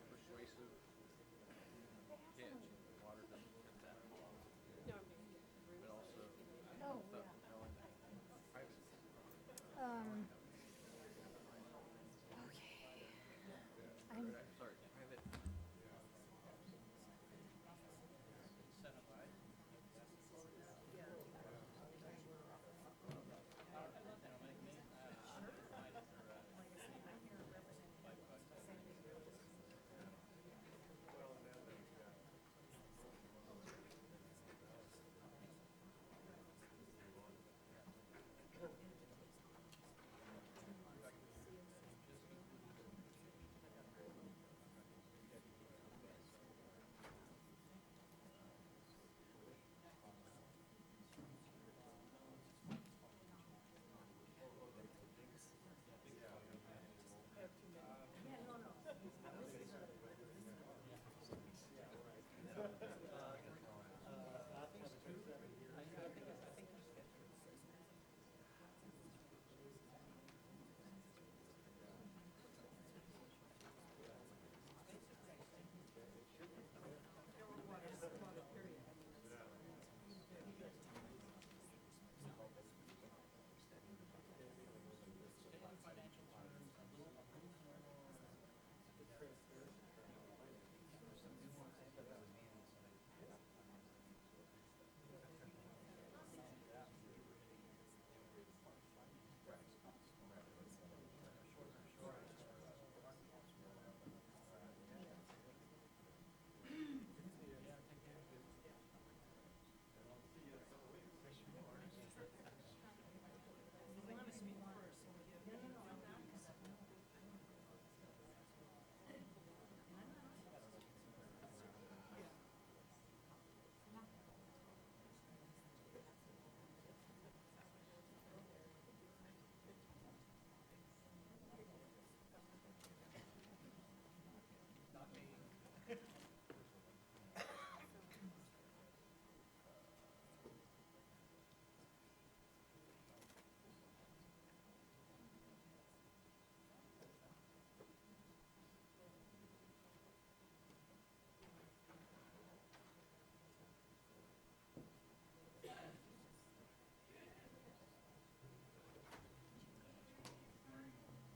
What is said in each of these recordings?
Persuasive. Can't water doesn't fit that. But also Oh, the yeah. private. Um, I'm, Sorry, private.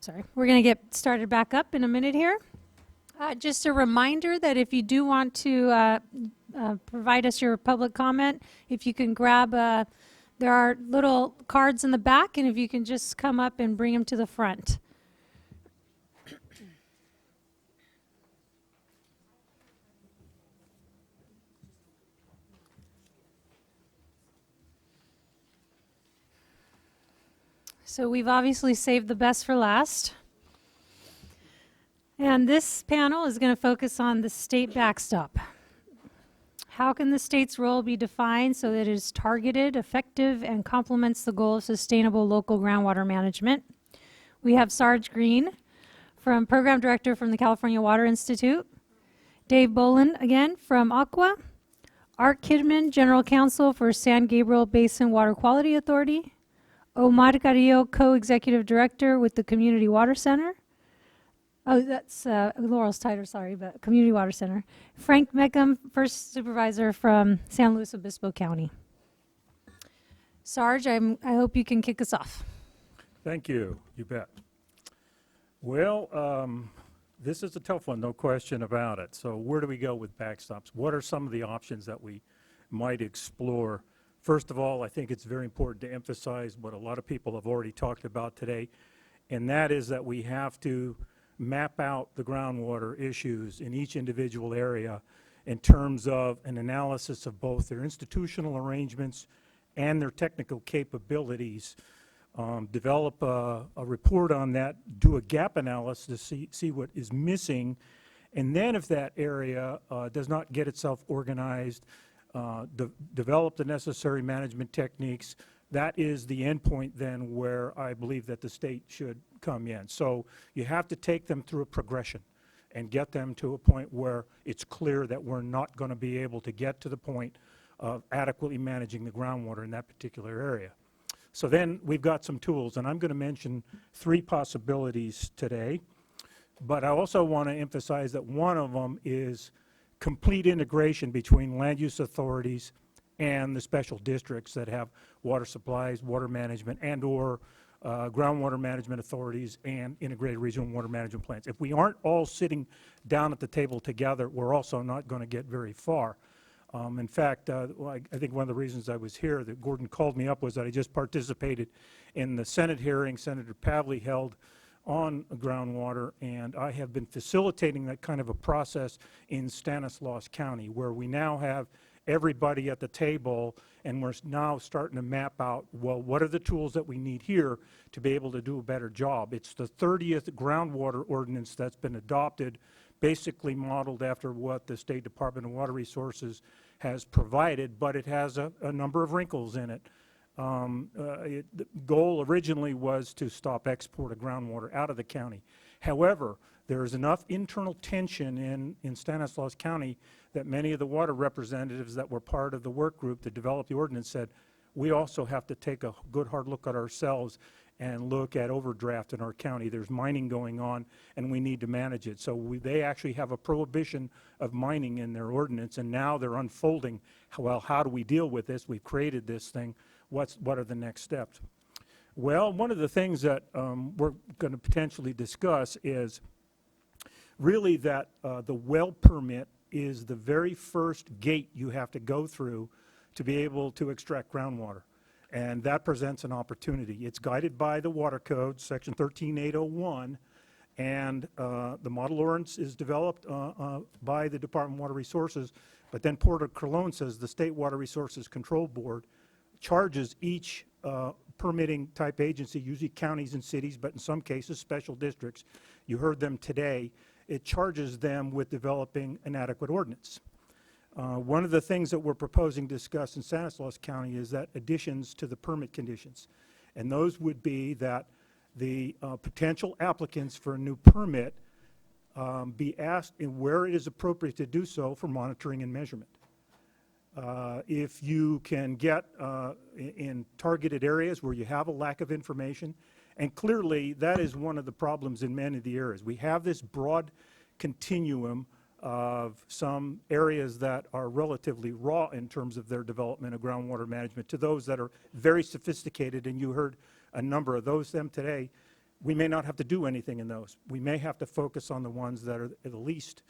sorry, we're going to get started back up in a minute here. Just a reminder that if you do want to provide us your public comment, if you can grab, there are little cards in the back, and if you can just come up and bring them to the front. So we've obviously saved the best for last. And this panel is going to focus on the state backstop. How can the state's role be defined so that it is targeted, effective, and complements the goal of sustainable local groundwater management? We have Sarge Green, Program Director from the California Water Institute. Dave Bolin, again, from Aqua. Art Kidman, General Counsel for San Gabriel Basin Water Quality Authority. Omar Carrillo, Co-Executive Director with the Community Water Center. Oh, that's Laurel's title, sorry, but Community Water Center. Frank Meckham, First Supervisor from San Luis Obispo County. Sarge, I hope you can kick us off. Thank you. You bet. Well, this is a tough one, no question about it. So where do we go with backstops? What are some of the options that we might explore? First of all, I think it's very important to emphasize what a lot of people have already talked about today, and that is that we have to map out the groundwater issues in each individual area in terms of an analysis of both their institutional arrangements and their technical capabilities. Develop a report on that, do a gap analysis to see what is missing, and then if that area does not get itself organized, develop the necessary management techniques. That is the end point then where I believe that the state should come in. So you have to take them through a progression and get them to a point where it's clear that we're not going to be able to get to the point of adequately managing the groundwater in that particular area. So then we've got some tools, and I'm going to mention 3 possibilities today. But I also want to emphasize that one of them is complete integration between land use authorities and the special districts that have water supplies, water management, and or groundwater management authorities and integrated regional water management plans. If we aren't all sitting down at the table together, we're also not going to get very far. In fact, I think one of the reasons I was here that Gordon called me up was that I just participated in the Senate hearing Senator Pavley held on groundwater, and I have been facilitating that kind of a process in Stanislaus County, where we now have everybody at the table, and we're now starting to map out, well, what are the tools that we need here to be able to do a better job? It's the 30th groundwater ordinance that's been adopted, basically modeled after what the State Department of Water Resources has provided, but it has a number of wrinkles in it. The goal originally was to stop export of groundwater out of the county. However, there is enough internal tension in Stanislaus County that many of the water representatives that were part of the work group that developed the ordinance said, we also have to take a good hard look at ourselves and look at overdraft in our county. There's mining going on, and we need to manage it. So they actually have a prohibition of mining in their ordinance, and now they're unfolding, well, how do we deal with this? We've created this thing. What are the next steps? Well, one of the things that we're going to potentially discuss is really that the well permit is the very first gate you have to go through to be able to extract groundwater. And that presents an opportunity. It's guided by the Water Code, Section 13801, and the model ordinance is developed by the Department of Water Resources, but then Port of Cologne says the State Water Resources Control Board charges each permitting type agency, usually counties and cities, but in some cases special districts. You heard them today. It charges them with developing an adequate ordinance. One of the things that we're proposing to discuss in Stanislaus County is that additions to the permit conditions. And those would be that the potential applicants for a new permit be asked in where it is appropriate to do so for monitoring and measurement. If you can get in targeted areas where you have a lack of information, and clearly that is one of the problems in many of the areas. We have this broad continuum of some areas that are relatively raw in terms of their development of groundwater management to those that are very sophisticated, and you heard a number of them today. We may not have to do anything in those. We may have to focus on the ones that are the least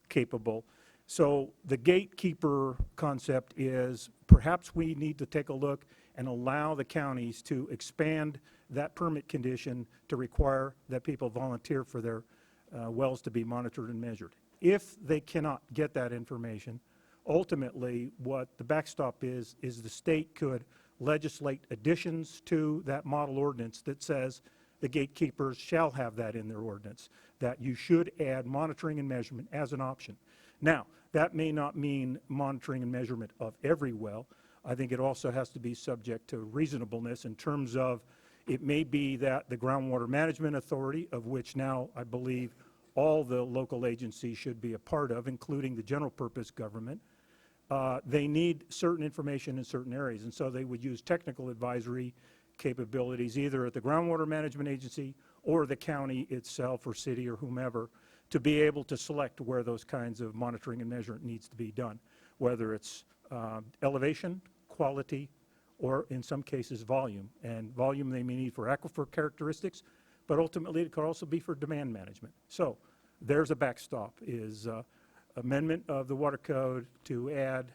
capable. So the gatekeeper concept is perhaps we need to take a look and allow the counties to expand that permit condition to require that people volunteer for their wells to be monitored and measured. If they cannot get that information, ultimately what the backstop is the state could legislate additions to that model ordinance that says the gatekeepers shall have that in their ordinance, that you should add monitoring and measurement as an option. Now, that may not mean monitoring and measurement of every well. I think it also has to be subject to reasonableness in terms of it may be that the Groundwater Management Authority, of which now I believe all the local agencies should be a part of, including the general purpose government, they need certain information in certain areas. And so they would use technical advisory capabilities either at the Groundwater Management Agency or the county itself or city or whomever to be able to select where those kinds of monitoring and measurement needs to be done, whether it's elevation, quality, or in some cases volume. And volume they may need for aquifer characteristics, but ultimately it could also be for demand management. So there's a backstop, is amendment of the Water Code to add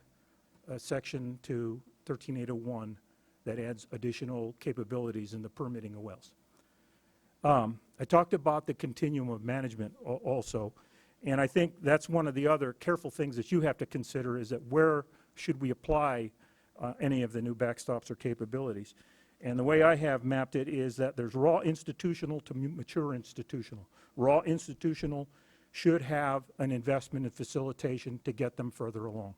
a section to 13801 that adds additional capabilities in the permitting of wells. I talked about the continuum of management also, and I think that's one of the other careful things that you have to consider is that where should we apply any of the new backstops or capabilities. And the way I have mapped it is that there's raw institutional to mature institutional. Raw institutional should have an investment in facilitation to get them further along.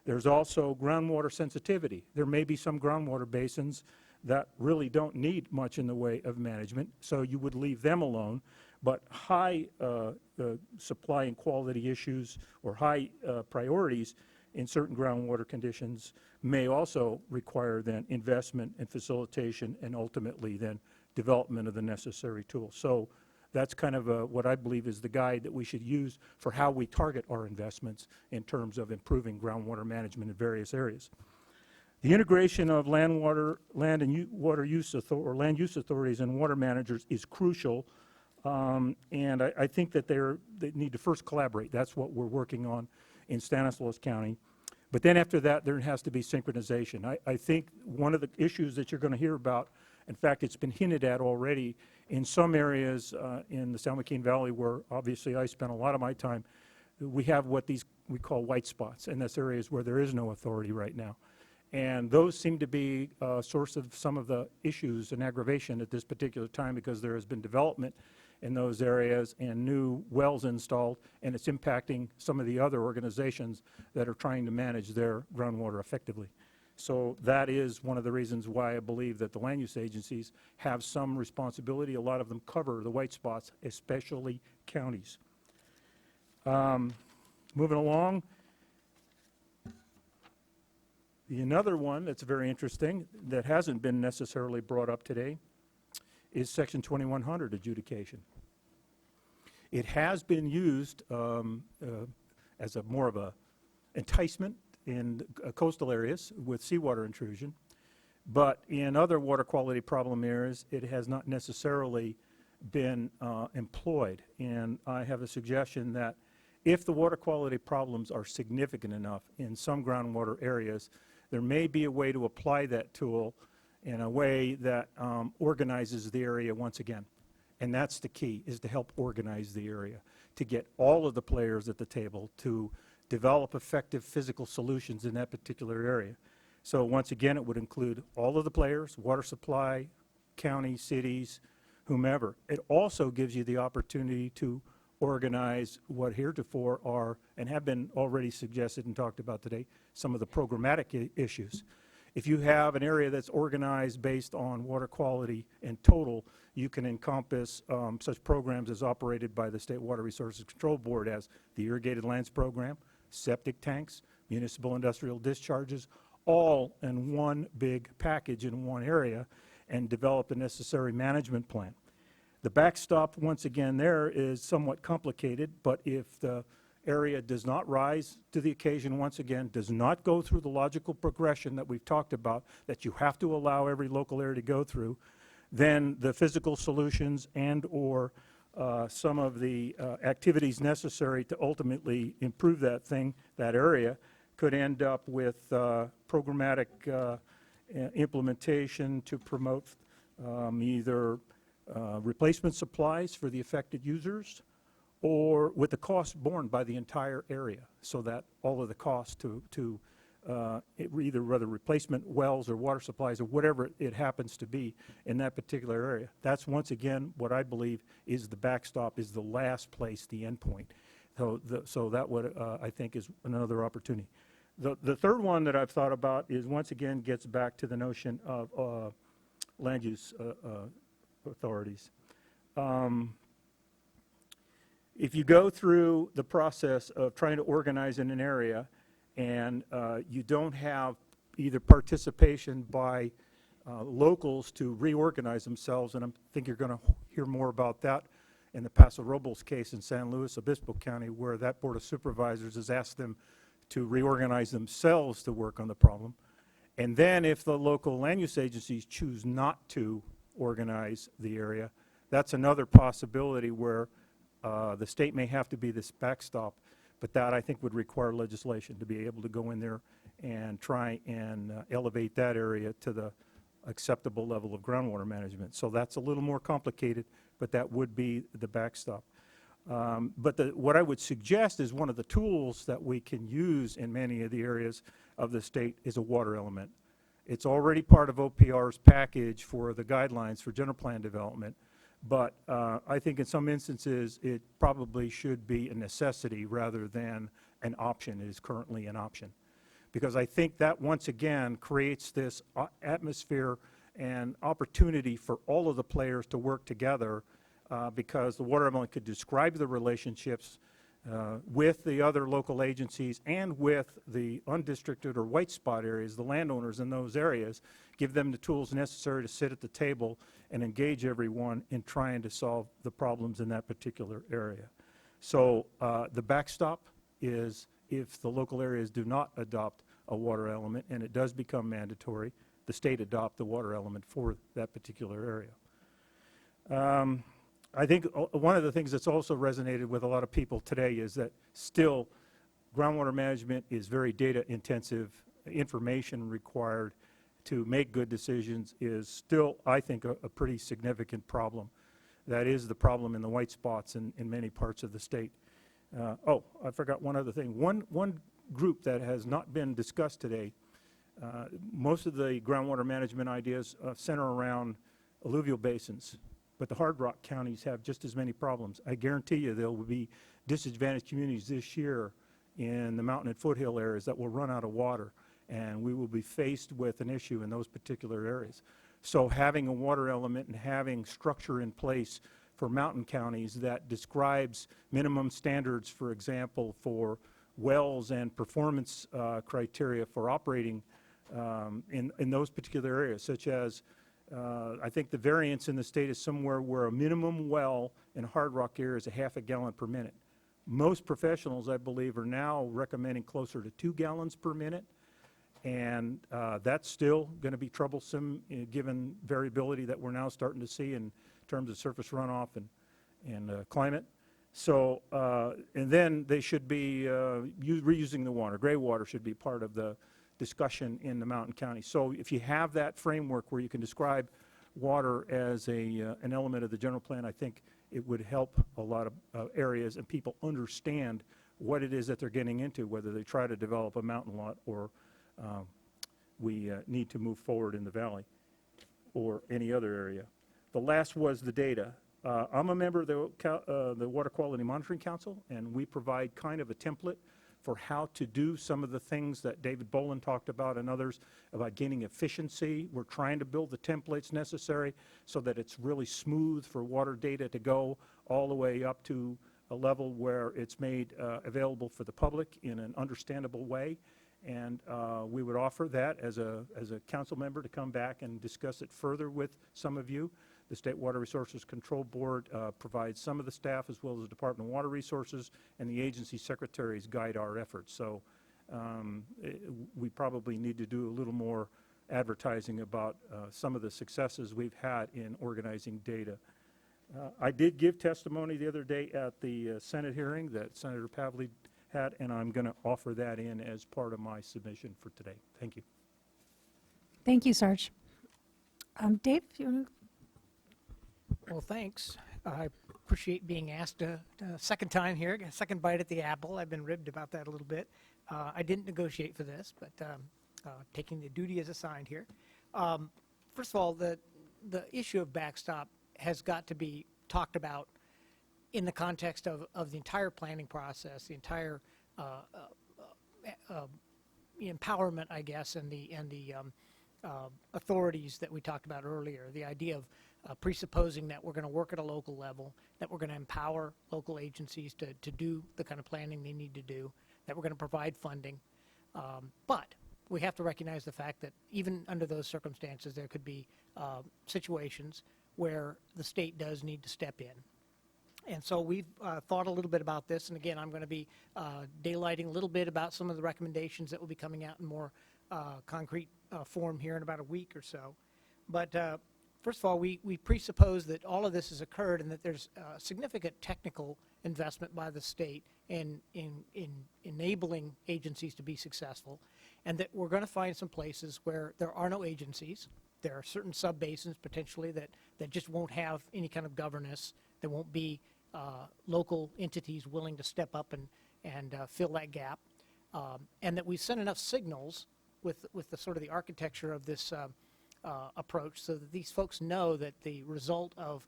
There's also groundwater sensitivity. There may be some groundwater basins that really don't need much in the way of management, so you would leave them alone. But high supply and quality issues or high priorities, in certain groundwater conditions may also require then investment and facilitation and ultimately then development of the necessary tools. So that's kind of what I believe is the guide that we should use for how we target our investments in terms of improving groundwater management in various areas. The integration of land use authorities and water managers is crucial, and I think that they need to first collaborate. That's what we're working on in Stanislaus County. But then after that, there has to be synchronization. I think one of the issues that you're going to hear about, in fact, it's been hinted at already in some areas in the San Joaquin Valley where obviously I spent a lot of my time, we have what we call white spots, and that's areas where there is no authority right now. And those seem to be a source of some of the issues and aggravation at this particular time because there has been development in those areas and new wells installed, and it's impacting some of the other organizations that are trying to manage their groundwater effectively. So that is one of the reasons why I believe that the land use agencies have some responsibility. A lot of them cover the white spots, especially counties. Moving along. Another one that's very interesting that hasn't been necessarily brought up today is Section 2100 adjudication. It has been used as a more of a enticement in coastal areas with seawater intrusion, but in other water quality problem areas, it has not necessarily been employed. And I have a suggestion that if the water quality problems are significant enough in some groundwater areas, there may be a way to apply that tool in a way that organizes the area once again. And that's the key, is to help organize the area, to get all of the players at the table to develop effective physical solutions in that particular area. So once again, it would include all of the players, water supply, county, cities, whomever. It also gives you the opportunity to organize what heretofore are, and have been already suggested and talked about today, some of the programmatic issues. If you have an area that's organized based on water quality in total, you can encompass such programs as operated by the State Water Resources Control Board as the Irrigated Lands Program, septic tanks, municipal industrial discharges, all in one big package in one area, and develop the necessary management plan. The backstop, once again, there is somewhat complicated, but if the area does not rise to the occasion, once again, does not go through the logical progression that we've talked about, that you have to allow every local area to go through, then the physical solutions and or some of the activities necessary to ultimately improve that area, could end up with programmatic implementation to promote either replacement supplies for the affected users, or with the cost borne by the entire area, so that all of the costs to either whether replacement wells or water supplies or whatever it happens to be in that particular area. That's once again what I believe is the backstop, is the last place, the end point. So that would I think is another opportunity. The third one that I've thought about is once again gets back to the notion of land use authorities. If you go through the process of trying to organize in an area and you don't have either participation by locals to reorganize themselves, and I think you're going to hear more about that in the Paso Robles case in San Luis Obispo County, where that Board of Supervisors has asked them to reorganize themselves to work on the problem. And then if the local land use agencies choose not to organize the area, that's another possibility where the state may have to be this backstop, but that I think would require legislation to be able to go in there and try and elevate that area to the acceptable level of groundwater management. So that's a little more complicated, but that would be the backstop. But what I would suggest is one of the tools that we can use in many of the areas of the state is a water element. It's already part of OPR's package for the guidelines for general plan development, but I think in some instances it probably should be a necessity rather than an option. It is currently an option, because I think that once again creates this atmosphere and opportunity for all of the players to work together, because the water element could describe the relationships with the other local agencies and with the undistricted or white spot areas, the landowners in those areas, give them the tools necessary to sit at the table and engage everyone in trying to solve the problems in that particular area. So the backstop is if the local areas do not adopt a water element and it does become mandatory, the state adopt the water element for that particular area. I think one of the things that's also resonated with a lot of people today is that still groundwater management is very data intensive. Information required to make good decisions is still, I think, a pretty significant problem. That is the problem in the white spots in many parts of the state. Oh, I forgot one other thing. One group that has not been discussed today, most of the groundwater management ideas center around alluvial basins. But the hard rock counties have just as many problems. I guarantee you there will be disadvantaged communities this year in the mountain and foothill areas that will run out of water, and we will be faced with an issue in those particular areas. So having a water element and having structure in place for mountain counties that describes minimum standards, for example, for wells and performance criteria for operating in those particular areas, such as I think the variance in the state is somewhere where a minimum well in hard rock area is a half a gallon per minute. Most professionals, I believe, are now recommending closer to 2 gallons per minute, and that's still going to be troublesome given variability that we're now starting to see in terms of surface runoff and climate. So, and then they should be reusing the water. Gray water should be part of the discussion in the mountain counties. So if you have that framework where you can describe water as an element of the general plan, I think it would help a lot of areas and people understand what it is that they're getting into, whether they try to develop a mountain lot or we need to move forward in the valley or any other area. The last was the data. I'm a member of the Water Quality Monitoring Council, and we provide kind of a template for how to do some of the things that David Boland talked about and others about gaining efficiency. We're trying to build the templates necessary so that it's really smooth for water data to go all the way up to a level where it's made available for the public in an understandable way. And we would offer that as a council member to come back and discuss it further with some of you. The State Water Resources Control Board provides some of the staff as well as the Department of Water Resources, and the agency secretaries guide our efforts. So we probably need to do a little more advertising about some of the successes we've had in organizing data. I did give testimony the other day at the Senate hearing that Senator Pavley had, and I'm going to offer that in as part of my submission for today. Thank you. Thank you, Sarge. Dave, you want to? Well, thanks. I appreciate being asked a second time here, a second bite at the apple. I've been ribbed about that a little bit. I didn't negotiate for this, but taking the duty as assigned here. First of all, the issue of backstop has got to be talked about in the context of the entire planning process, the entire empowerment, I guess, and the authorities that we talked about earlier. The idea of presupposing that we're going to work at a local level, that we're going to empower local agencies to do the kind of planning they need to do, that we're going to provide funding. But we have to recognize the fact that even under those circumstances, there could be situations where the state does need to step in. And so we've thought a little bit about this, and again, I'm going to be daylighting a little bit about some of the recommendations that will be coming out in more concrete form here in about a week or so. But first of all, we presuppose that all of this has occurred and that there's significant technical investment by the state in enabling agencies to be successful, and that we're going to find some places where there are no agencies. There are certain sub-basins potentially that just won't have any kind of governance. There won't be local entities willing to step up and fill that gap, and that we've sent enough signals with the sort of the architecture of this approach so that these folks know that the result of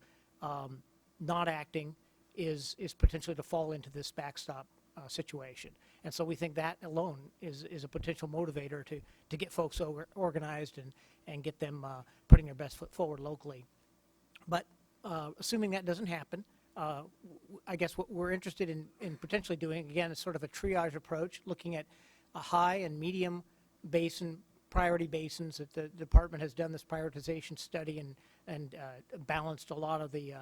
not acting is potentially to fall into this backstop situation. And so we think that alone is a potential motivator to get folks organized and get them putting their best foot forward locally. But assuming that doesn't happen, I guess what we're interested in potentially doing, again, is sort of a triage approach, looking at a high and medium basin, priority basins, that the department has done this prioritization study and balanced a lot of the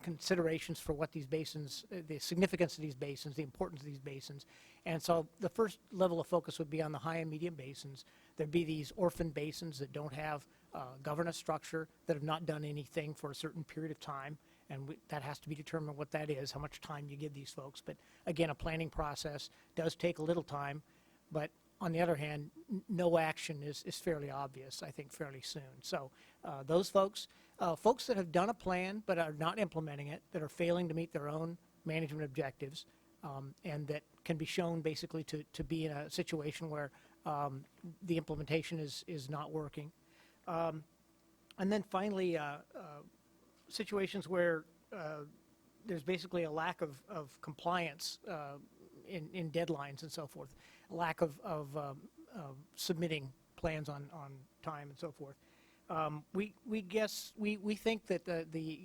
considerations for what these basins, the significance of these basins, the importance of these basins. And so the first level of focus would be on the high and medium basins. There'd be these orphan basins that don't have governance structure, that have not done anything for a certain period of time, and that has to be determined what that is, how much time you give these folks. But again, a planning process does take a little time, but on the other hand, no action is fairly obvious, I think, fairly soon. So those folks that have done a plan but are not implementing it, that are failing to meet their own management objectives, and that can be shown basically to be in a situation where the implementation is not working. And then finally, situations where there's basically a lack of compliance in deadlines and so forth, a lack of submitting plans on time and so forth. We think that the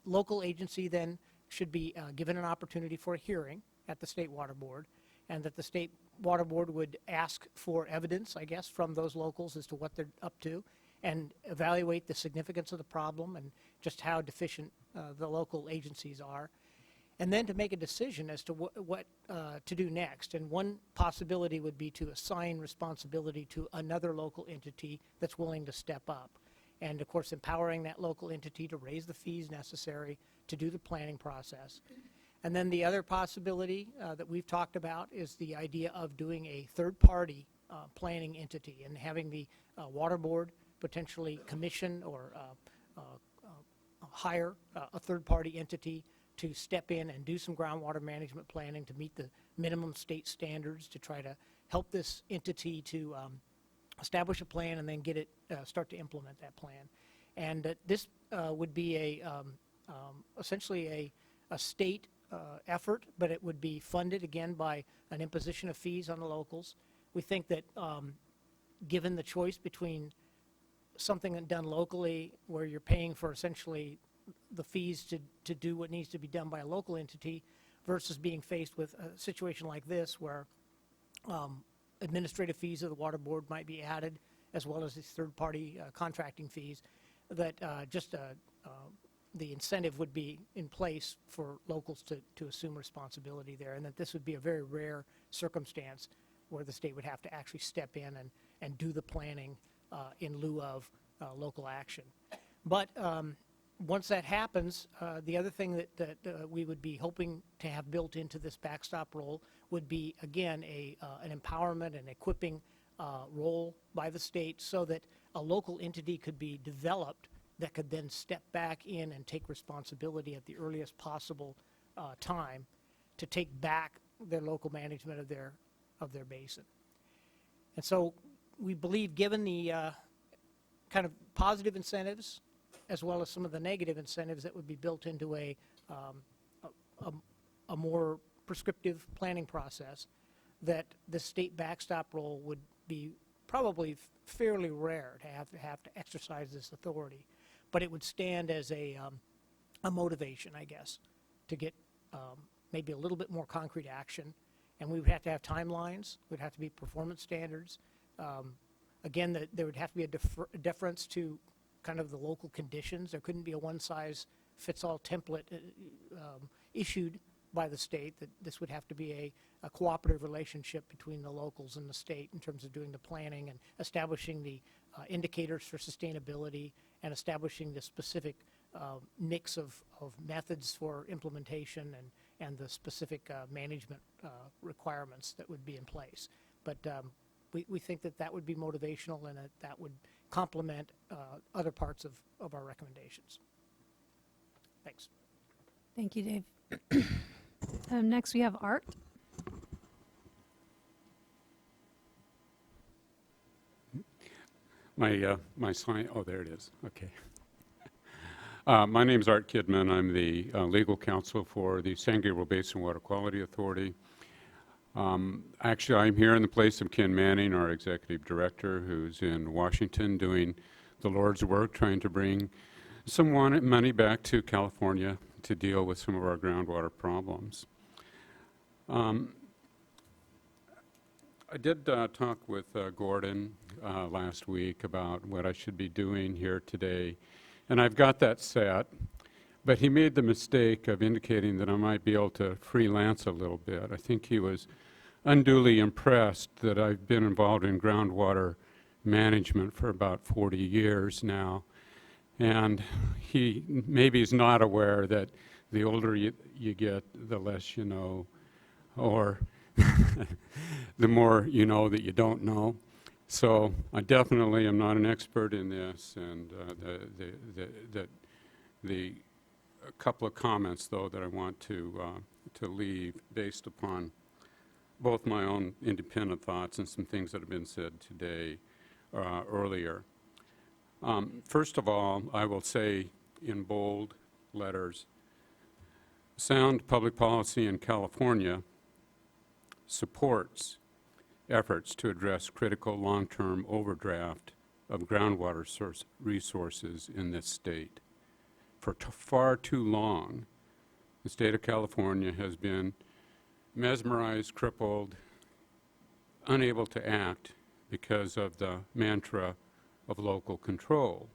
local agency then should be given an opportunity for a hearing at the State Water Board, and that the State Water Board would ask for evidence, I guess, from those locals as to what they're up to, and evaluate the significance of the problem and just how deficient the local agencies are, and then to make a decision as to what to do next. And one possibility would be to assign responsibility to another local entity that's willing to step up. And of course, empowering that local entity to raise the fees necessary to do the planning process. And then the other possibility that we've talked about is the idea of doing a third-party planning entity and having the Water Board potentially commission or hire a third-party entity to step in and do some groundwater management planning to meet the minimum state standards, to try to help this entity to establish a plan and then get it, start to implement that plan. And this would be essentially a state effort, but it would be funded again by an imposition of fees on the locals. We think that given the choice between something done locally where you're paying for essentially the fees to do what needs to be done by a local entity versus being faced with a situation like this where administrative fees of the Water Board might be added, as well as these third-party contracting fees, that the incentive would be in place for locals to assume responsibility there, and that this would be a very rare circumstance where the state would have to actually step in and do the planning in lieu of local action. But once that happens, the other thing that we would be hoping to have built into this backstop role would be, again, an empowerment and equipping role by the state, so that a local entity could be developed that could then step back in and take responsibility at the earliest possible time to take back their local management of their basin. And so we believe, given the kind of positive incentives as well as some of the negative incentives that would be built into a more prescriptive planning process, that the state backstop role would be probably fairly rare to have to exercise this authority. But it would stand as a motivation, I guess, to get maybe a little bit more concrete action. And we would have to have timelines. Would have to be performance standards. Again, there would have to be a deference to kind of the local conditions. There couldn't be a one-size-fits-all template issued by the state. That this would have to be a cooperative relationship between the locals and the state in terms of doing the planning and establishing the indicators for sustainability and establishing the specific mix of methods for implementation and the specific management requirements that would be in place. But we think that would be motivational, and that would complement other parts of our recommendations. Thanks. Thank you, Dave. Next, we have Art. My sign, oh, there it is. Okay. My name is Art Kidman. I'm the legal counsel for the San Gabriel Basin Water Quality Authority. Actually, I'm here in the place of Ken Manning, our executive director, who's in Washington doing the Lord's work, trying to bring some money back to California to deal with some of our groundwater problems. I did talk with Gordon last week about what I should be doing here today, and I've got that set, but he made the mistake of indicating that I might be able to freelance a little bit. I think he was unduly impressed that I've been involved in groundwater management for about 40 years now, and he maybe is not aware that the older you get, the less you know, or the more you know that you don't know. So I definitely am not an expert in this, and a couple of comments, though, that I want to leave based upon both my own independent thoughts and some things that have been said today earlier. First of all, I will say in bold letters, sound public policy in California supports efforts to address critical long-term overdraft of groundwater resources in this state. For far too long, the state of California has been mesmerized, crippled, unable to act because of the mantra of local control.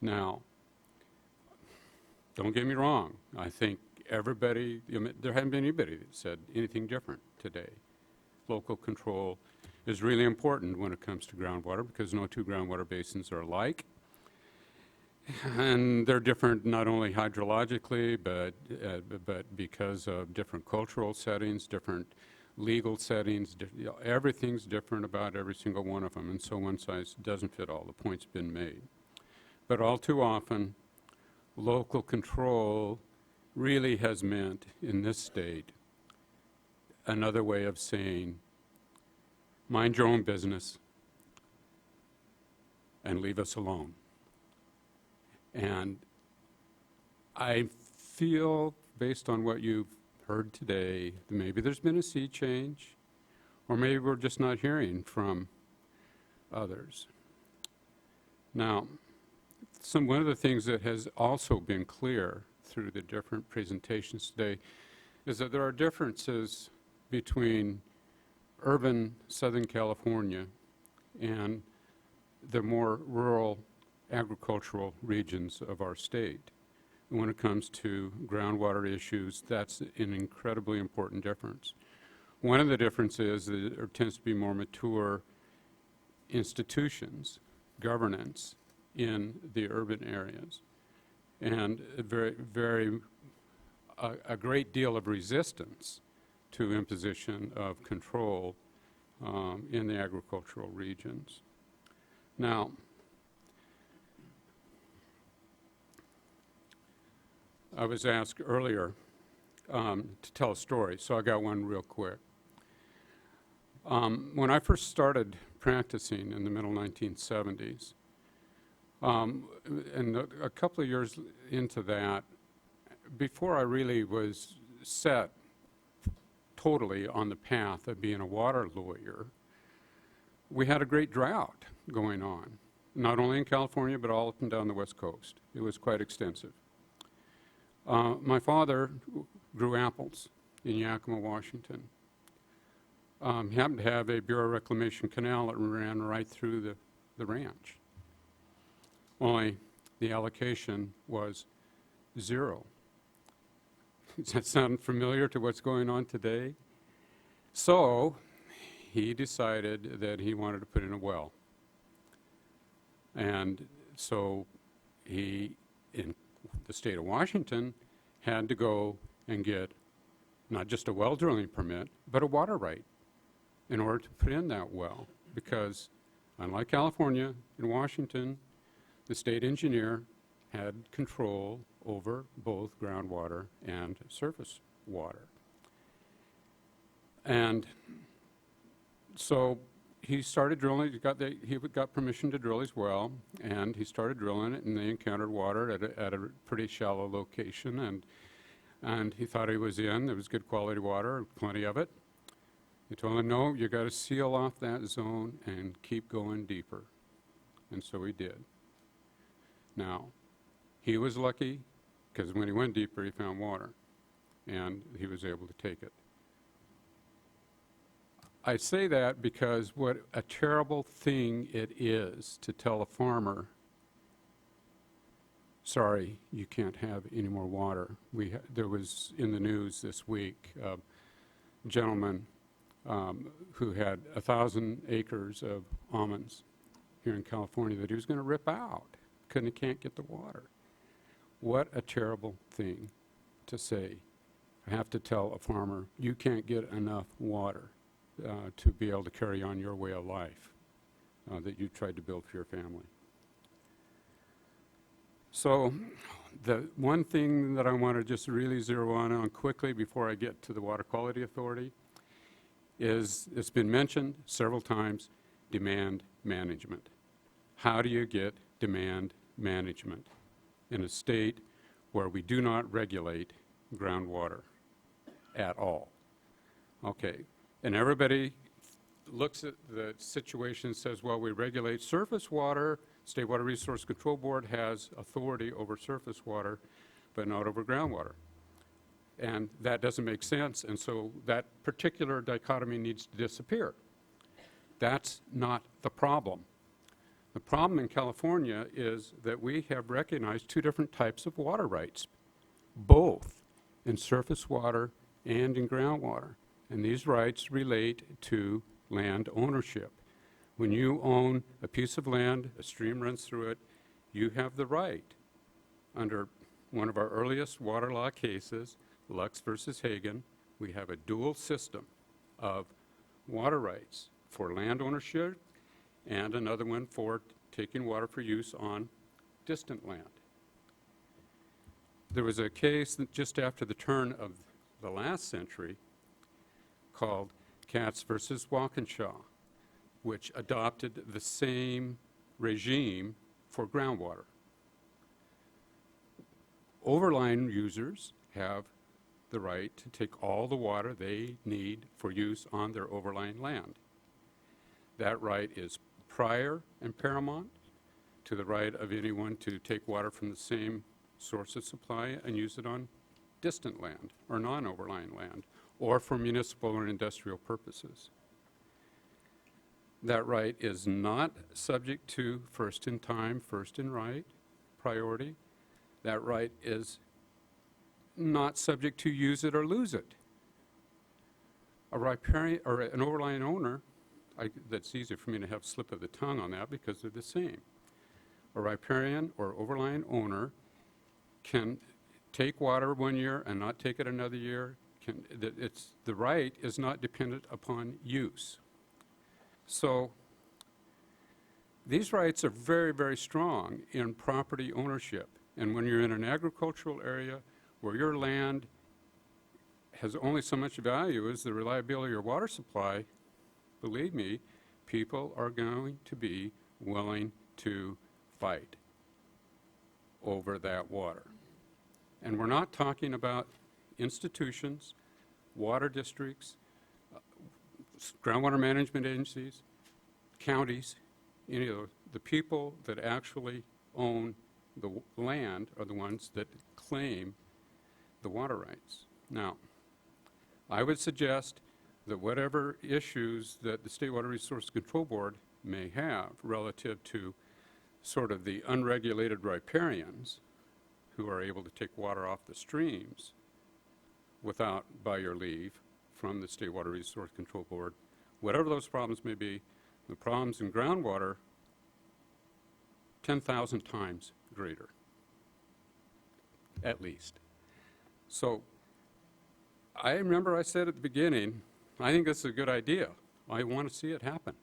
Now, don't get me wrong, I think everybody, there hasn't been anybody that said anything different today. Local control is really important when it comes to groundwater because no two groundwater basins are alike. And they're different not only hydrologically, but because of different cultural settings, different legal settings. Everything's different about every single one of them, and so one size doesn't fit all. The point's been made. But all too often, local control really has meant, in this state, another way of saying, mind your own business and leave us alone. And I feel, based on what you've heard today, that maybe there's been a sea change, or maybe we're just not hearing from others. Now, one of the things that has also been clear through the different presentations today is that there are differences between urban Southern California and the more rural agricultural regions of our state. And when it comes to groundwater issues, that's an incredibly important difference. One of the differences is that there tends to be more mature institutions, governance in the urban areas, and a great deal of resistance to imposition of control in the agricultural regions. Now, I was asked earlier to tell a story, so I got one real quick. When I first started practicing in the middle 1970s, and a couple of years into that, before I really was set totally on the path of being a water lawyer, we had a great drought going on, not only in California, but all up and down the West Coast. It was quite extensive. My father grew apples in Yakima, Washington. He happened to have a Bureau of Reclamation canal that ran right through the ranch. Only the allocation was 0. Does that sound familiar to what's going on today? So he decided that he wanted to put in a well. And so he, in the state of Washington, had to go and get not just a well drilling permit, but a water right in order to put in that well. Because unlike California, in Washington, the state engineer had control over both groundwater and surface water. And so he started drilling. He got permission to drill his well, and he started drilling it, and they encountered water at a pretty shallow location, and he thought he was in. There was good quality water, plenty of it. He told him, no, you got to seal off that zone and keep going deeper. And so he did. Now, he was lucky because when he went deeper, he found water, and he was able to take it. I say that because what a terrible thing it is to tell a farmer, sorry, you can't have any more water. There was in the news this week a gentleman who had 1,000 acres of almonds here in California that he was going to rip out because he can't get the water. What a terrible thing to say. I have to tell a farmer, you can't get enough water to be able to carry on your way of life that you tried to build for your family. So the one thing that I want to just really zero in on quickly before I get to the Water Quality Authority is, it's been mentioned several times, demand management. How do you get demand management in a state where we do not regulate groundwater at all? Okay, and everybody looks at the situation and says, well, we regulate surface water. State Water Resource Control Board has authority over surface water, but not over groundwater. And that doesn't make sense, and so that particular dichotomy needs to disappear. That's not the problem. The problem in California is that we have recognized two different types of water rights, both in surface water and in groundwater. And these rights relate to land ownership. When you own a piece of land, a stream runs through it, you have the right, under one of our earliest water law cases, Lux versus Hagen, we have a dual system of water rights for land ownership and another one for taking water for use on distant land. There was a case that just after the turn of the last century called Katz versus Walkinshaw, which adopted the same regime for groundwater. Overline users have the right to take all the water they need for use on their overlying land. That right is prior and paramount to the right of anyone to take water from the same source of supply and use it on distant land or non-overlying land or for municipal or industrial purposes. That right is not subject to first in time, first in right priority. That right is not subject to use it or lose it. A riparian or an overlying owner, that's easier for me to have slip of the tongue on that because they're the same. A riparian or overlying owner can take water one year and not take it another year. The right is not dependent upon use. So these rights are very, very strong in property ownership. And when you're in an agricultural area where your land has only so much value as the reliability of your water supply, believe me, people are going to be willing to fight over that water. And we're not talking about institutions, water districts, groundwater management agencies, counties, any of the people that actually own the land are the ones that claim the water rights. Now, I would suggest that whatever issues that the State Water Resource Control Board may have relative to sort of the unregulated riparians who are able to take water off the streams without, by your leave, from the State Water Resource Control Board, whatever those problems may be, the problems in groundwater 10,000 times greater, at least. So I remember I said at the beginning, I think this is a good idea. I want to see it happen.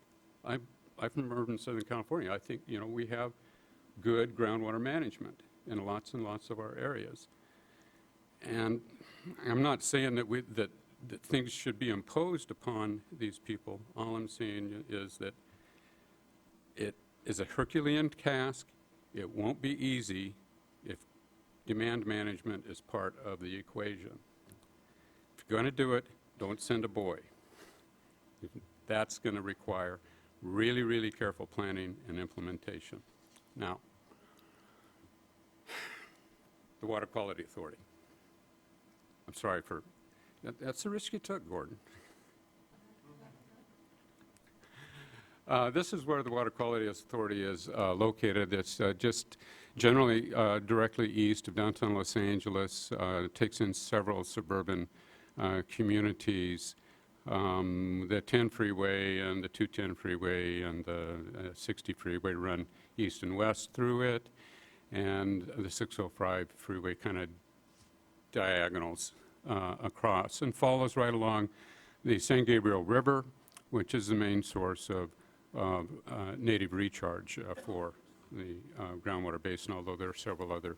I'm from urban Southern California. I think, you know, we have good groundwater management in lots and lots of our areas. And I'm not saying that that things should be imposed upon these people. All I'm saying is that it is a Herculean task. It won't be easy if demand management is part of the equation. If you're going to do it, don't send a boy. That's going to require really, really careful planning and implementation. Now, the Water Quality Authority. I'm sorry for, that's the risk you took, Gordon. This is where the Water Quality Authority is located. It's just generally directly east of downtown Los Angeles. It takes in several suburban communities. The 10 freeway and the 210 freeway and the 60 freeway run east and west through it, and the 605 freeway kind of diagonals across and follows right along the San Gabriel River, which is the main source of native recharge for the groundwater basin, although there are several other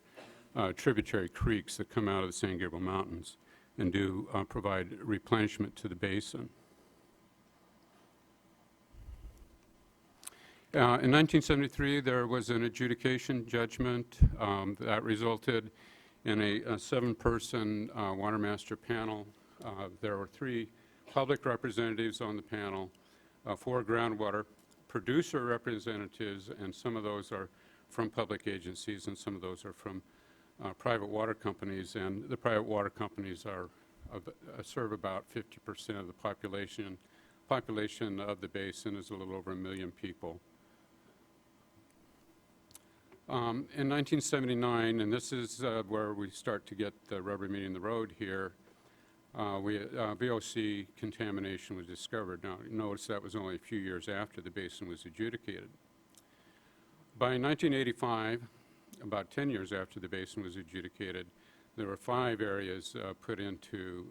tributary creeks that come out of the San Gabriel Mountains and do provide replenishment to the basin. In 1973, there was an adjudication judgment that resulted in a 7-person water master panel. There were 3 public representatives on the panel, 4 groundwater producer representatives, and some of those are from public agencies and some of those are from private water companies, and the private water companies serve about 50% of the population. Population of the basin is a little over 1 million people. In 1979, and this is where we start to get the rubber meeting the road here, VOC contamination was discovered. Now, notice that was only a few years after the basin was adjudicated. By 1985, about 10 years after the basin was adjudicated, there were 5 areas put into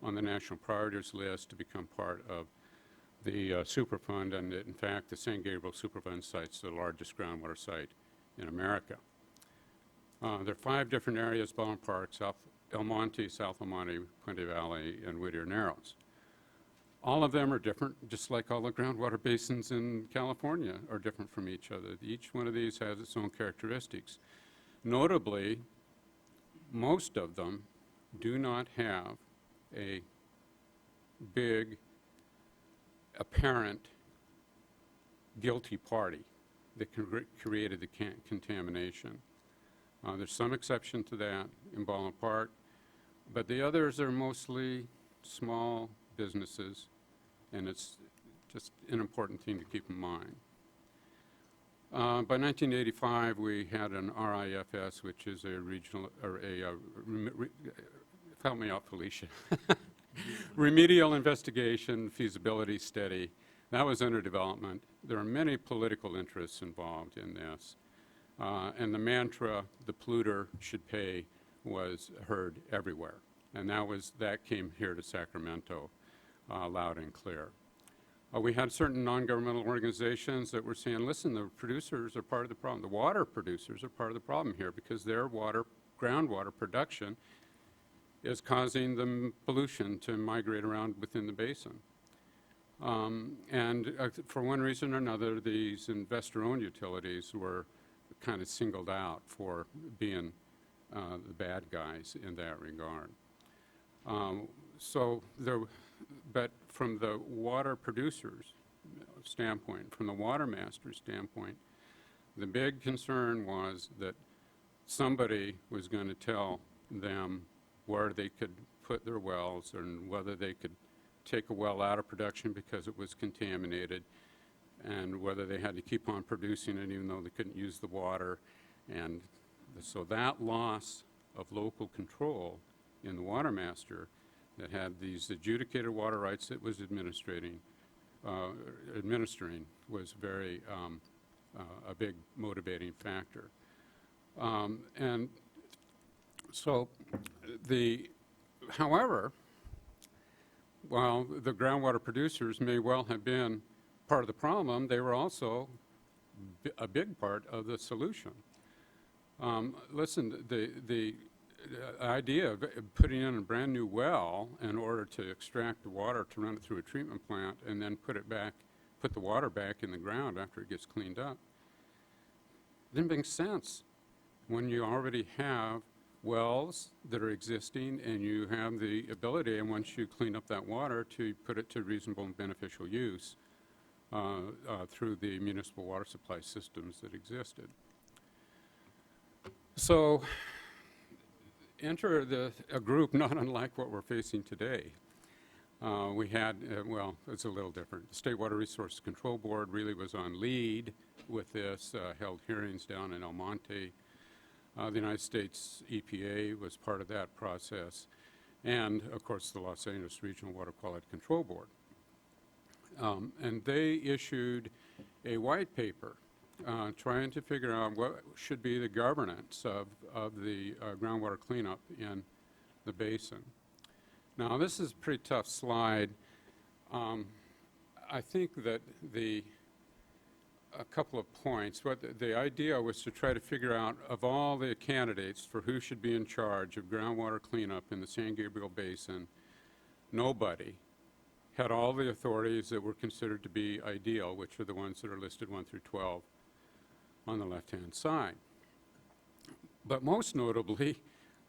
on the national priorities list to become part of the Superfund, and in fact, the San Gabriel Superfund site's the largest groundwater site in America. There are 5 different areas: Baldwin Park, South El Monte, South El Monte, Puente Valley, and Whittier Narrows. All of them are different, just like all the groundwater basins in California are different from each other. Each one of these has its own characteristics. Notably, most of them do not have a big, apparent, guilty party that created the contamination. There's some exception to that in Baldwin Park, but the others are mostly small businesses, and it's just an important thing to keep in mind. By 1985, we had an RIFS, which is a regional, or help me out, Felicia, remedial investigation feasibility study. That was under development. There are many political interests involved in this. And the mantra, the polluter should pay, was heard everywhere. And that came here to Sacramento loud and clear. We had certain non-governmental organizations that were saying, listen, the producers are part of the problem. The water producers are part of the problem here because their groundwater production is causing the pollution to migrate around within the basin. For one reason or another, these investor-owned utilities were kind of singled out for being the bad guys in that regard. But from the water producers' standpoint, from the water master's standpoint, the big concern was that somebody was going to tell them where they could put their wells and whether they could take a well out of production because it was contaminated, and whether they had to keep on producing it even though they couldn't use the water. And so that loss of local control in the water master that had these adjudicated water rights it was administering was very a big motivating factor. And so however, while the groundwater producers may well have been part of the problem, they were also a big part of the solution. Listen, the idea of putting in a brand new well in order to extract the water to run it through a treatment plant and then put the water back in the ground after it gets cleaned up didn't make sense when you already have wells that are existing and you have the ability, and once you clean up that water, to put it to reasonable and beneficial use through the municipal water supply systems that existed. So enter a group not unlike what we're facing today. We had, well, it's a little different. The State Water Resources Control Board really was on lead with this, held hearings down in El Monte. The United States EPA was part of that process, and of course the Los Angeles Regional Water Quality Control Board. And they issued a white paper trying to figure out what should be the governance of the groundwater cleanup in the basin. Now, this is a pretty tough slide. I think that a couple of points. The idea was to try to figure out, of all the candidates for who should be in charge of groundwater cleanup in the San Gabriel Basin, nobody had all the authorities that were considered to be ideal, which are the ones that are listed 1 through 12 on the left-hand side. But most notably,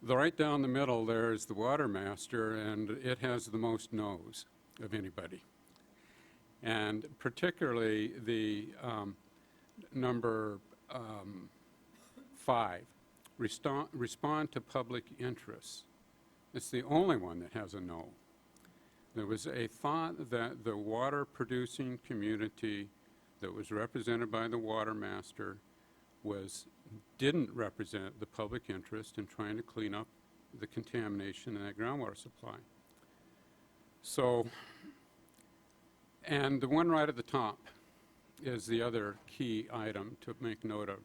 right down the middle there is the water master, and it has the most no's of anybody. And particularly the number 5, respond to public interests. It's the only one that has a no. There was a thought that the water producing community that was represented by the water master didn't represent the public interest in trying to clean up the contamination in that groundwater supply. So, and the one right at the top is the other key item to make note of.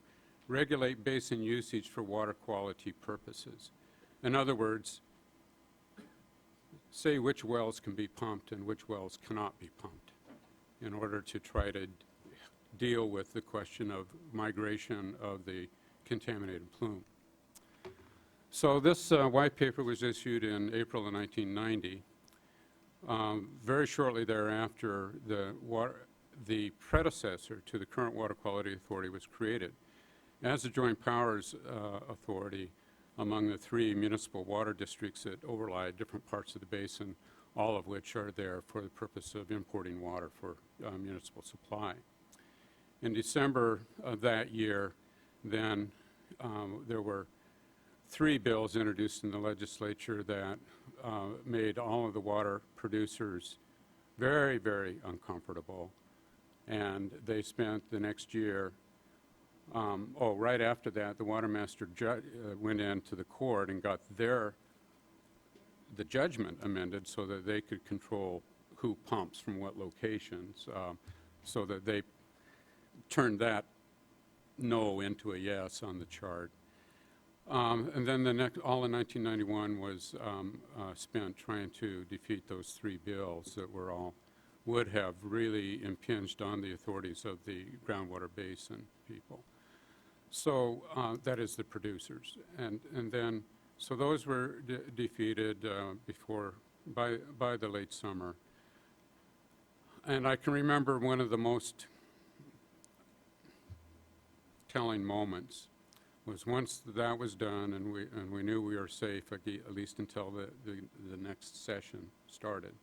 Regulate basin usage for water quality purposes. In other words, say which wells can be pumped and which wells cannot be pumped in order to try to deal with the question of migration of the contaminated plume. So this white paper was issued in April of 1990. Very shortly thereafter, the predecessor to the current Water Quality Authority was created as a joint powers authority among the 3 municipal water districts that overlie different parts of the basin, all of which are there for the purpose of importing water for municipal supply. In December of that year, then there were 3 bills introduced in the legislature that made all of the water producers very, very uncomfortable. And they spent the next year, right after that, the water master went into the court and got the judgment amended so that they could control who pumps from what locations, so that they turned that no into a yes on the chart. And then all in 1991 was spent trying to defeat those 3 bills that would have really impinged on the authorities of the groundwater basin people. So that is the producers. And then, so those were defeated by the late summer. And I can remember one of the most telling moments was once that was done and we knew we were safe, at least until the next session started,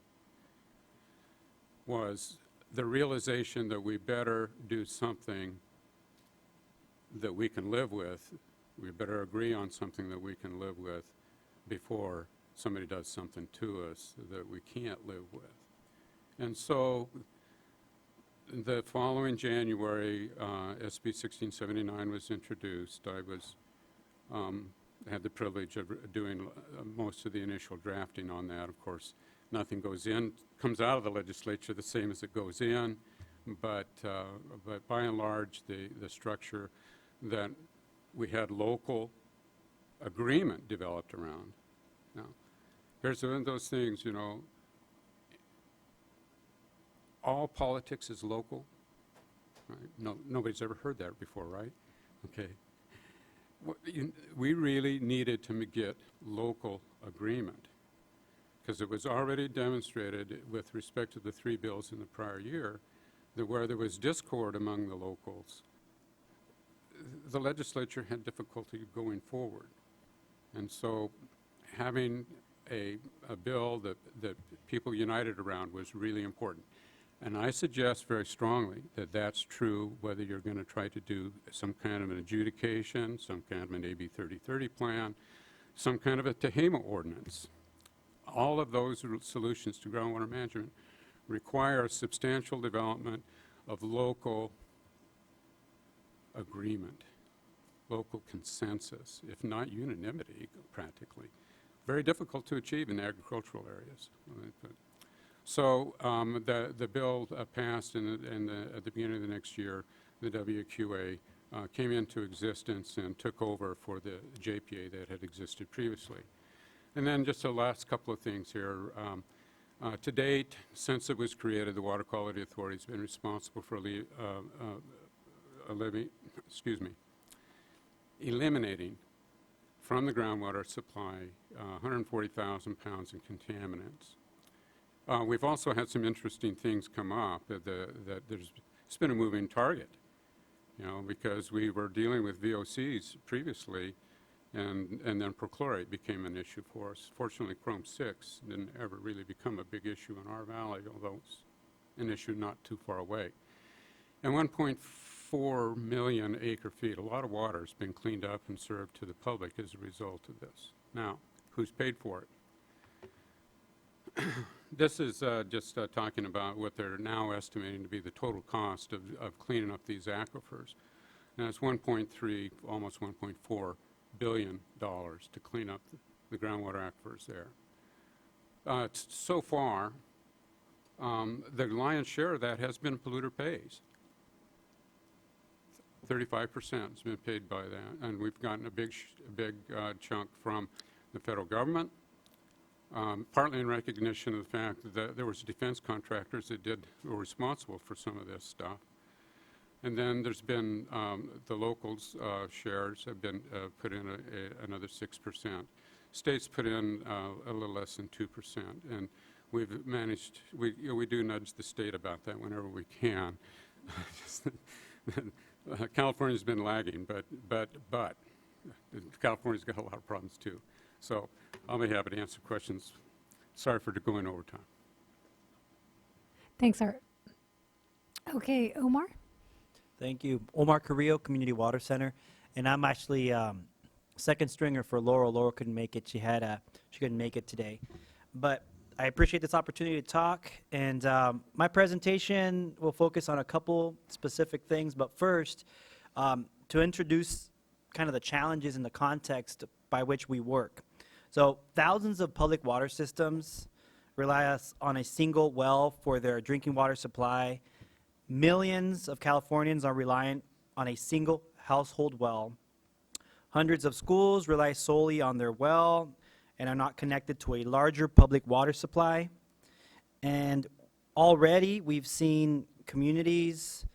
was the realization that we better do something that we can live with. We better agree on something that we can live with before somebody does something to us that we can't live with. And so the following January, SB 1679 was introduced. I had the privilege of doing most of the initial drafting on that. Of course, nothing comes out of the legislature the same as it goes in, but by and large, the structure that we had local agreement developed around. Now, here's one of those things, you know, all politics is local, right? No, nobody's ever heard that before, right? Okay. We really needed to get local agreement because it was already demonstrated with respect to the 3 bills in the prior year that where there was discord among the locals, the legislature had difficulty going forward. And so having a bill that people united around was really important. And I suggest very strongly that that's true whether you're going to try to do some kind of an adjudication, some kind of an AB 3030 plan, some kind of a Tehama ordinance. All of those solutions to groundwater management require substantial development of local agreement, local consensus, if not unanimity, practically. Very difficult to achieve in agricultural areas. So the bill passed at the beginning of the next year. The WQA came into existence and took over for the JPA that had existed previously. And then just the last couple of things here. To date, since it was created, the Water Quality Authority has been responsible for eliminating from the groundwater supply 140,000 pounds of contaminants. We've also had some interesting things come up that it's been a moving target, because we were dealing with VOCs previously, and then perchlorate became an issue for us. Fortunately, chrome-6 didn't ever really become a big issue in our valley, although it's an issue not too far away. And 1.4 million acre-feet, a lot of water has been cleaned up and served to the public as a result of this. Now, who's paid for it? This is just talking about what they're now estimating to be the total cost of cleaning up these aquifers. Now, it's 1.3, almost 1.4 billion dollars to clean up the groundwater aquifers there. So far, the lion's share of that has been polluter pays. 35% has been paid by that, and we've gotten a big chunk from the federal government, partly in recognition of the fact that there was defense contractors that were responsible for some of this stuff. And then there's been the locals' shares have been put in another 6%. States put in a little less than 2%, and we've managed. We do nudge the state about that whenever we can. California's been lagging, but California's got a lot of problems too. So I'll be happy to answer questions. Sorry for going over time. Thanks, Art. Okay, Omar? Thank you. Omar Carrillo, Community Water Center. And I'm actually second stringer for Laurel. Laurel couldn't make it. She couldn't make it today. But I appreciate this opportunity to talk. And my presentation will focus on a couple specific things. But first, to introduce kind of the challenges and the context by which we work. So thousands of public water systems rely on a single well for their drinking water supply. Millions of Californians are reliant on a single household well. Hundreds of schools rely solely on their well and are not connected to a larger public water supply. And already we've seen communities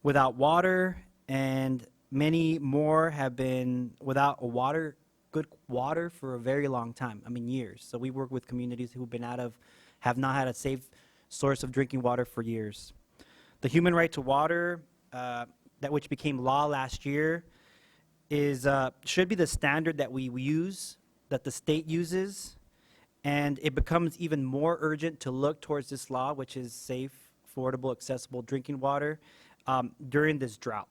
without water, and many more have been without good water for a very long time, years. So we work with communities who've have not had a safe source of drinking water for years. The human right to water, which became law last year, should be the standard that we use, that the state uses, and it becomes even more urgent to look towards this law, which is safe, affordable, accessible drinking water, during this drought.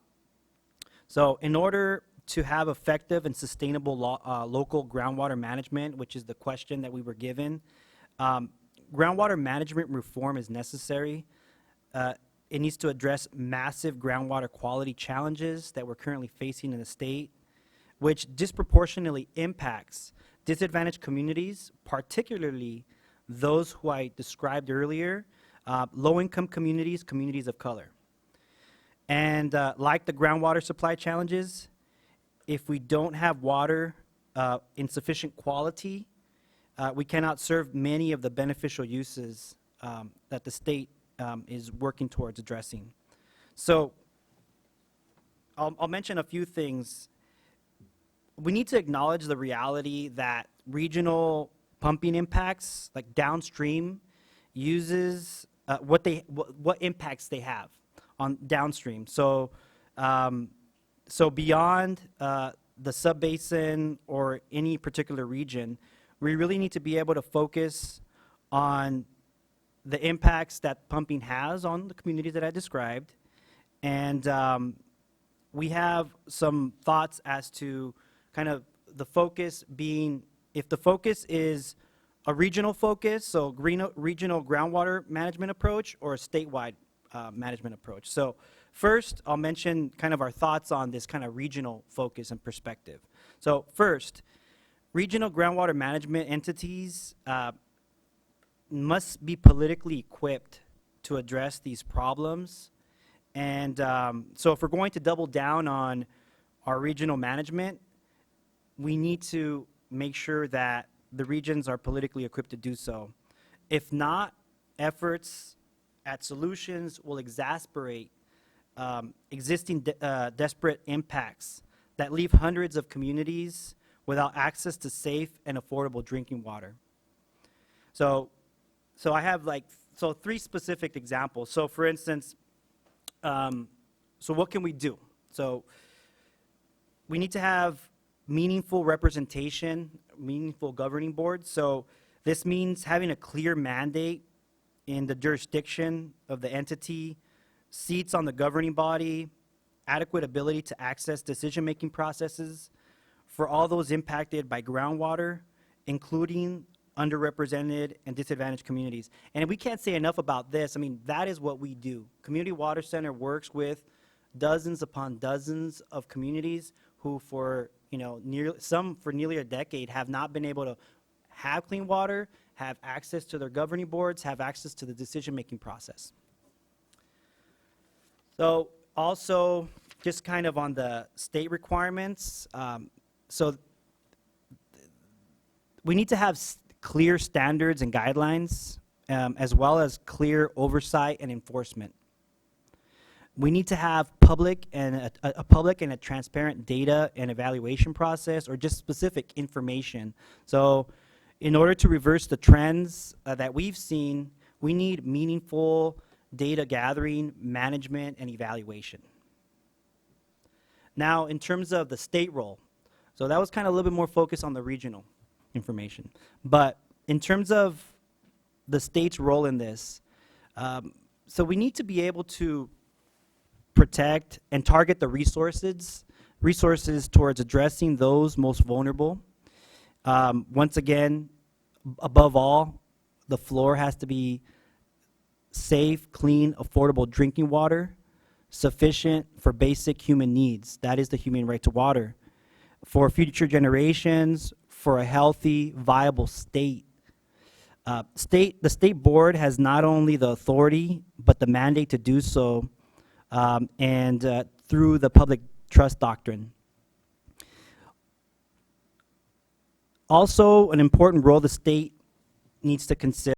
So in order to have effective and sustainable local groundwater management, which is the question that we were given, groundwater management reform is necessary. It needs to address massive groundwater quality challenges that we're currently facing in the state, which disproportionately impacts disadvantaged communities, particularly those who I described earlier, low-income communities, communities of color. And like the groundwater supply challenges, if we don't have water in sufficient quality, we cannot serve many of the beneficial uses that the state is working towards addressing. So I'll mention a few things. We need to acknowledge the reality that regional pumping impacts, like downstream, uses what impacts they have on downstream. So so beyond the sub-basin or any particular region, we really need to be able to focus on the impacts that pumping has on the communities that I described. And we have some thoughts as to kind of the focus being, if the focus is a regional focus, so regional groundwater management approach, or a statewide management approach. So first, I'll mention kind of our thoughts on this kind of regional focus and perspective. So first, regional groundwater management entities must be politically equipped to address these problems. And so if we're going to double down on our regional management, we need to make sure that the regions are politically equipped to do so. If not, efforts at solutions will exacerbate existing desperate impacts that leave hundreds of communities without access to safe and affordable drinking water. So I have three specific examples. So for instance, so what can we do? So we need to have meaningful representation, meaningful governing boards. So this means having a clear mandate in the jurisdiction of the entity, seats on the governing body, adequate ability to access decision-making processes for all those impacted by groundwater, including underrepresented and disadvantaged communities. And we can't say enough about this. I mean, that is what we do. Community Water Center works with dozens upon dozens of communities who for nearly a decade have not been able to have clean water, have access to their governing boards, have access to the decision-making process. So also, just kind of on the state requirements, so we need to have clear standards and guidelines, as well as clear oversight and enforcement. We need to have public and a public and a transparent data and evaluation process, or just specific information. So in order to reverse the trends that we've seen, we need meaningful data gathering, management, and evaluation. Now, in terms of the state role, so that was kind of a little bit more focused on the regional information. But in terms of the state's role in this, so we need to be able to protect and target the resources towards addressing those most vulnerable. Once again, above all, the floor has to be safe, clean, affordable drinking water, sufficient for basic human needs. That is the human right to water. For future generations, for a healthy, viable state. The state board has not only the authority, but the mandate to do so, and through the public trust doctrine. Also, an important role the state needs to consider